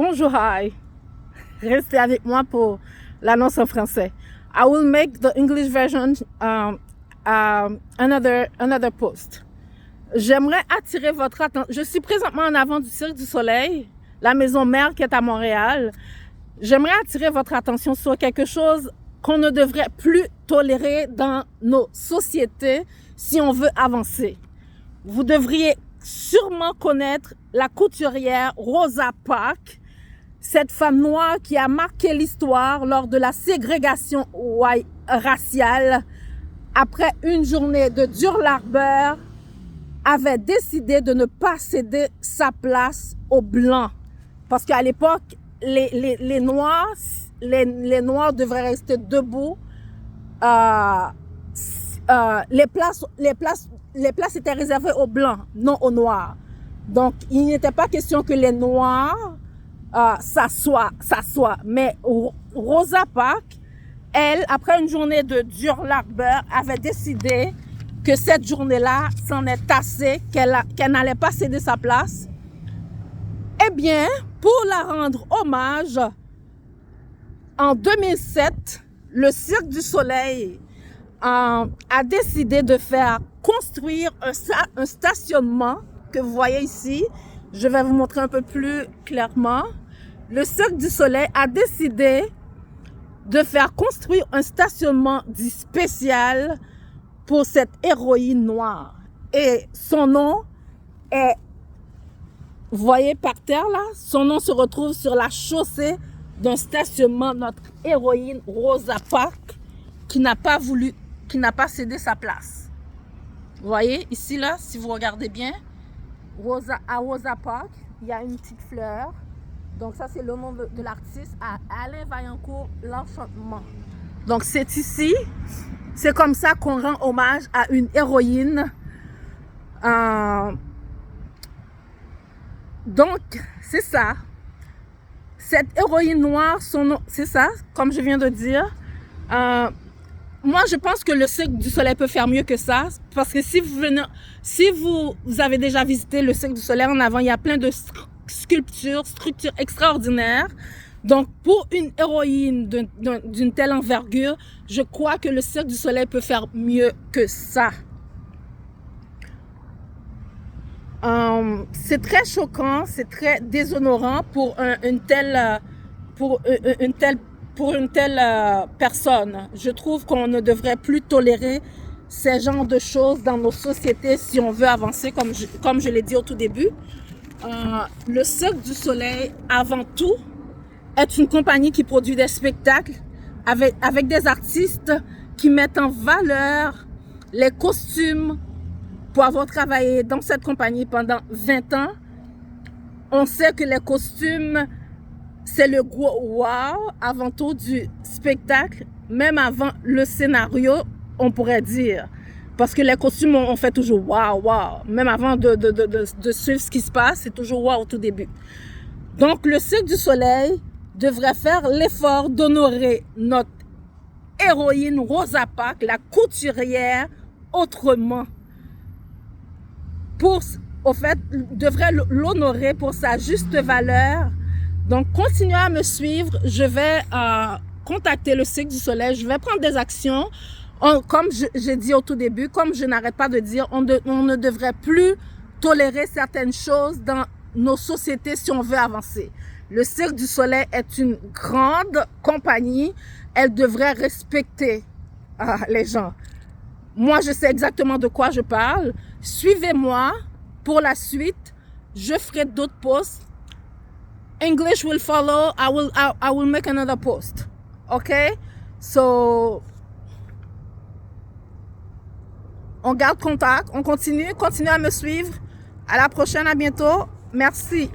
Bonjour, hi. Restez avec moi pour l'annonce en français. I will make the English version another post. J'aimerais attirer votre attention. Je suis présentement en avant du Cirque du Soleil, la maison mère qui est à Montréal. J'aimerais attirer votre attention sur quelque chose qu'on ne devrait plus tolérer dans nos sociétés si on veut avancer. Vous devriez sûrement connaître la couturière Rosa Parks, cette femme noire qui a marqué l'histoire lors de la ségrégation raciale. Après une journée de dur labeur, avait décidé de ne pas céder sa place aux Blancs. Parce qu'à l'époque, les Noirs devraient rester debout. Les places étaient réservées aux Blancs, non aux Noirs. Donc, il n'était pas question que les Noirs s'assoient. Mais Rosa Parks, elle, après une journée de dur labeur, avait décidé que cette journée-là s'en est assez, qu'elle n'allait pas céder sa place. Eh bien, pour la rendre hommage, en 2007, le Cirque du Soleil a décidé de faire construire un stationnement que vous voyez ici. Je vais vous montrer un peu plus clairement. Le Cirque du Soleil a décidé de faire construire un stationnement dit spécial pour cette héroïne noire. Et son nom est, vous voyez par terre là, son nom se retrouve sur la chaussée d'un stationnement, notre héroïne Rosa Parks, qui n'a pas cédé sa place. Vous voyez ici là, si vous regardez bien, Rosa Parks, il y a une petite fleur. Donc ça c'est le nom de l'artiste, Alain Vaillancourt, l'Enchantement. Donc c'est ici, c'est comme ça qu'on rend hommage à une héroïne. Donc c'est ça. Cette héroïne noire, son nom, c'est ça, comme je viens de dire. Moi, je pense que le Cirque du Soleil peut faire mieux que ça, parce que si vous avez déjà visité le Cirque du Soleil en avant, il y a plein de structures extraordinaires. Donc, pour une héroïne d'une telle envergure, je crois que le Cirque du Soleil peut faire mieux que ça. C'est très choquant, c'est très déshonorant pour une telle personne. Je trouve qu'on ne devrait plus tolérer ces genres de choses dans nos sociétés si on veut avancer, comme je l'ai dit au tout début. Le Cirque du Soleil, avant tout, est une compagnie qui produit des spectacles avec des artistes qui mettent en valeur les costumes. Pour avoir travaillé dans cette compagnie pendant 20 ans, on sait que les costumes, c'est le gros wow avant tout du spectacle, même avant le scénario, on pourrait dire. Parce que les costumes, on fait toujours wow. Même avant de suivre ce qui se passe, c'est toujours wow au tout début. Donc, le Cirque du Soleil devrait faire l'effort d'honorer notre héroïne Rosa Parks, la couturière, autrement. Devrait l'honorer pour sa juste valeur. Donc, continuez à me suivre. Je vais contacter le Cirque du Soleil. Je vais prendre des actions. Comme j'ai dit au tout début, comme je n'arrête pas de dire, on ne devrait plus tolérer certaines choses dans nos sociétés si on veut avancer. Le Cirque du Soleil est une grande compagnie. Elle devrait respecter les gens. Moi, je sais exactement de quoi je parle. Suivez-moi pour la suite. Je ferai d'autres posts. English will follow. I will make another post. Okay? So, on garde contact. On continue à me suivre. À la prochaine, à bientôt. Merci.